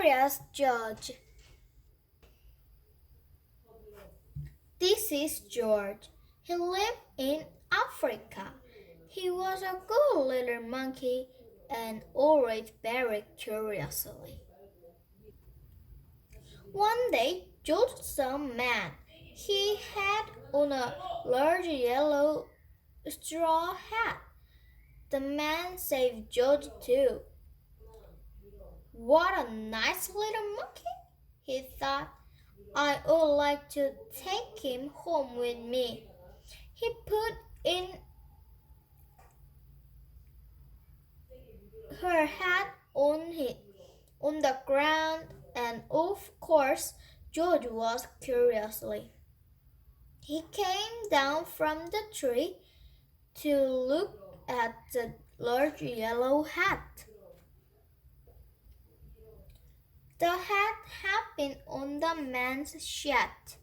Curious George. This is George. He lived in Africa. He was a good little monkey and always very curiously. One day, George saw a man. He had on a large yellow straw hat. The man saved George too. What a nice little monkey, he thought. I would like to take him home with me. He put in her hat on the ground, and of course George was curiously. He came down from the tree to look at the large yellow hat. The hat had been on the man's hat.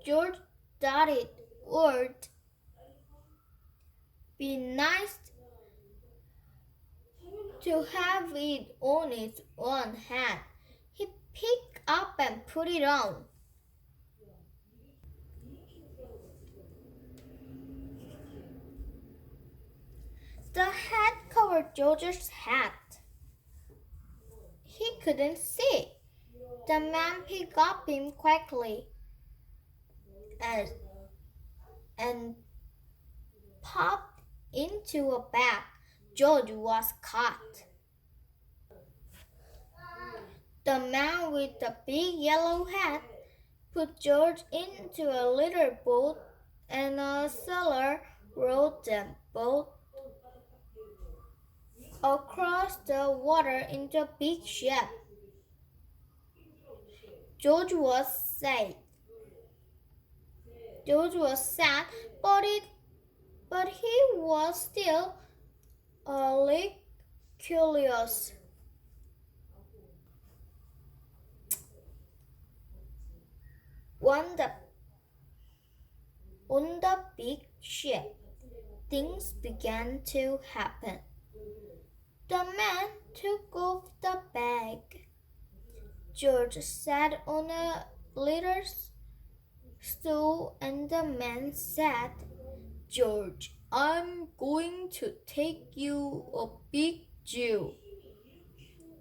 George thought it would be nice to have it on its own hat. He picked up and put it on. The hat covered George's hat. He couldn't see. The man picked up him quickly and popped into a bag. George was caught. The man with the big yellow hat put George into a little boat, and a sailor rowed them both across the water into a big ship. George was sad. But he was still a little curious. On the big ship, things began to happen. The man took off the bag. George sat on a little stool, and the man said, "George, I'm going to take you a big Jew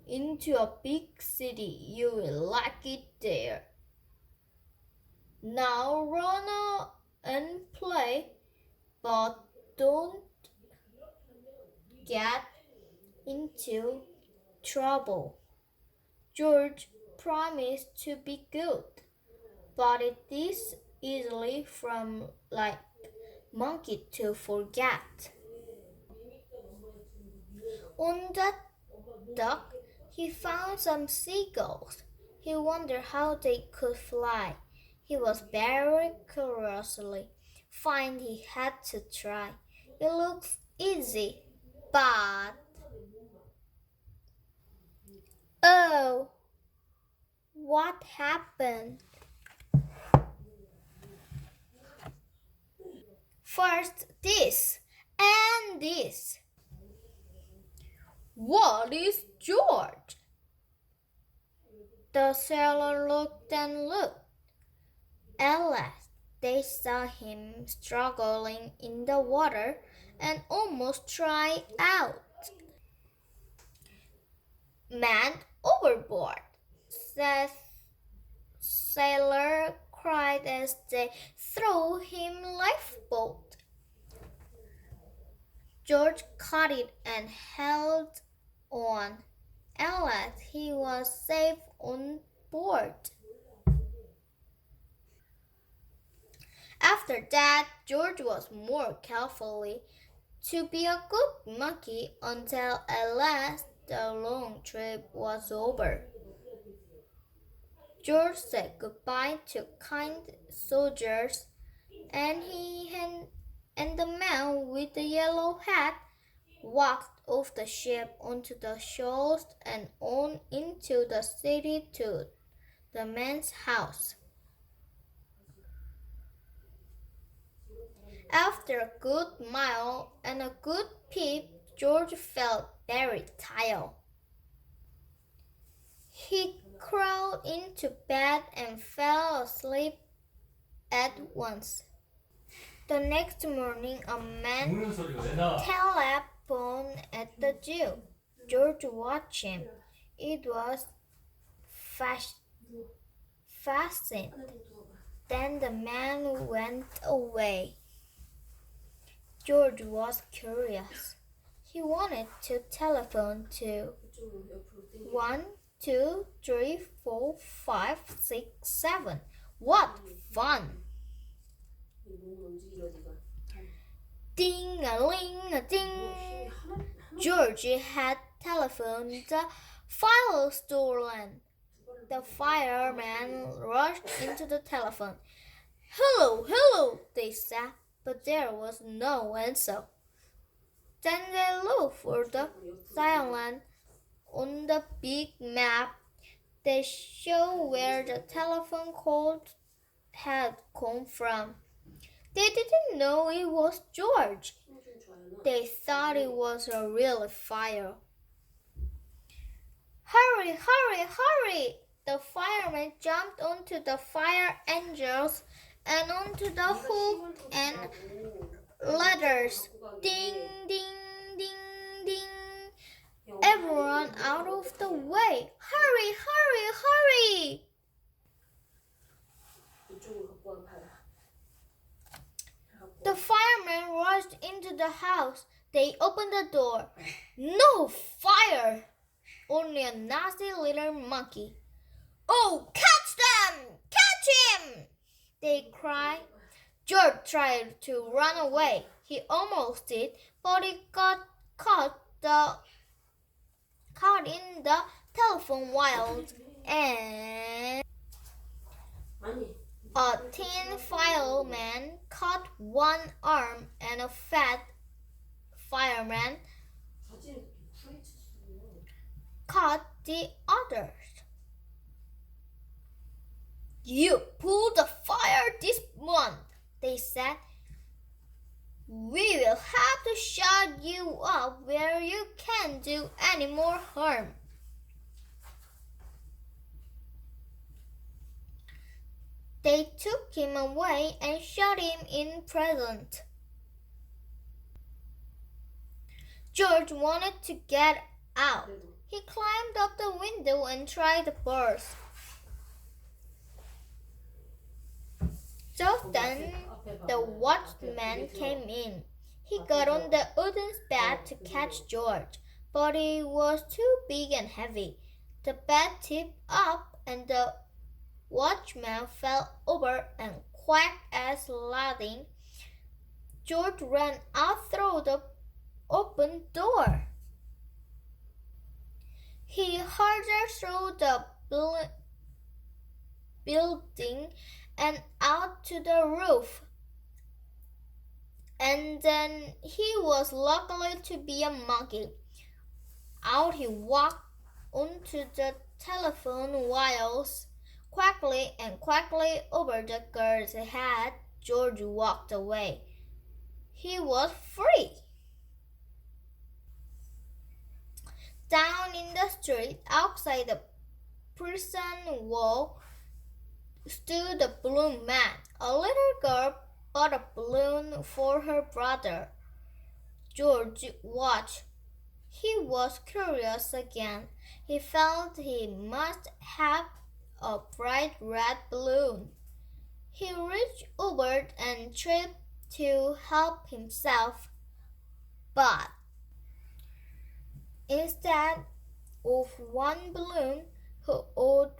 into a big city. You will like it there. Now run and play, but don't get into trouble." George promised to be good, but it is easily from like monkey to forget. On the dock, he found some seagulls. He wondered how they could fly. He was very curiously. Fine, he had to try. It looks easy, but oh, what happened? First this and this. What is George? The sailor looked and looked. At last, they saw him struggling in the water and almost tried out. "Man overboard," the sailor cried as they threw him lifeboat. George caught it and held on. At last, he was safe on board. After that, George was more carefully to be a good monkey until at last the long trip was over. George said goodbye to kind soldiers, and the man with the yellow hat walked off the ship onto the shores and on into the city to the man's house. After a good mile and a good peep George felt very tired. He crawled into bed and fell asleep at once. The next morning, a man telephoned at the jail. George watched him. It was fascinating. Then the man went away. George was curious. He wanted to telephone to 1, 2, 3, 4, 5, 6, 7. What fun! Ding-a-ling-a-ding. George had telephoned the fire storeman. The fireman rushed into the telephone. Hello, hello, they said, but there was no answer. Then they looked for the island on the big map. They showed where the telephone call had come from. They didn't know it was George. They thought it was a real fire. Hurry, hurry, hurry! The fireman jumped onto the fire engines and onto the hook and ladders. Ding, ding, ding, ding. Everyone out of the way. Hurry, hurry, hurry! The firemen rushed into the house. They opened the door. No fire! Only a nasty little monkey. Oh, catch them! Catch him! They cried. George tried to run away. He almost did, but he got caught in the telephone wires, and a thin fireman caught one arm and a fat fireman caught the others. You pulled the fire this month, they said. We will have to shut you up where you can't do any more harm. They took him away and shut him in prison. George wanted to get out. He climbed up the window and tried to burst. Just then, the watchman came in. He got on the wooden bed to catch George, but it was too big and heavy. The bed tipped up and the watchman fell over and quacked as lightning. George ran out through the open door. He hurried through the building and out to the roof. And then he was lucky to be a monkey. Out he walked onto the telephone wires. Quickly and quickly over the girl's head, George walked away. He was free. Down in the street outside the prison wall stood a balloon man. A little girl bought a balloon for her brother. George watched. He was curious again. He felt he must have a bright red balloon. He reached over and tried to help himself, but instead of one balloon, her old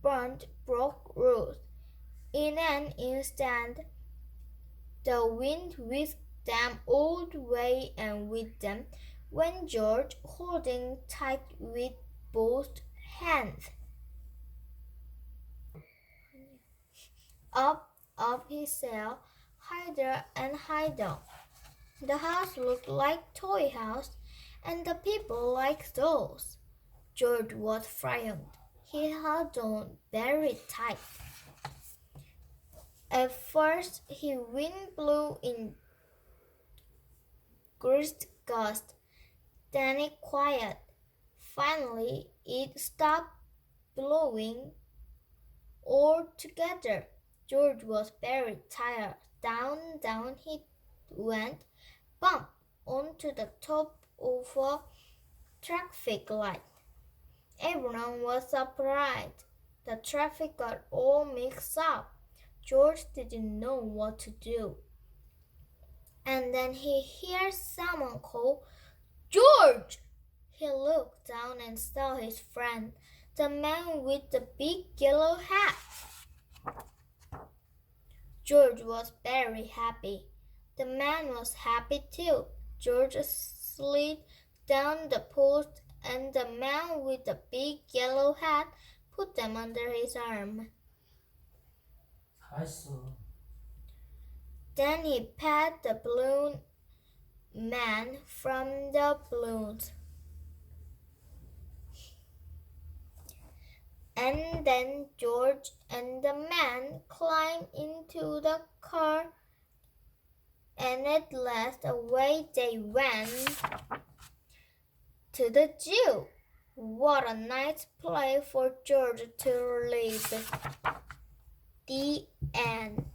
bunch broke loose. In an instant, the wind whisked them all away, and with them went George, holding tight with both hands. Up he sailed, higher and higher. The house looked like a toy house, and the people like dolls. George was frightened. He held on very tight. At first, his wind blew in gust gust. Then it quieted. Finally, it stopped blowing altogether. George was very tired. Down he went, bump onto the top of a traffic light. Everyone was surprised. The traffic got all mixed up. George didn't know what to do. And then he heard someone call, "George!" He looked down and saw his friend, the man with the big yellow hat. George was very happy. The man was happy too. George slid down the post, and the man with the big yellow hat put them under his arm. Then he patted the balloon man from the balloons. And then George and the man climbed into the car, and at last away they went to the zoo. What a nice place for George to live. The end.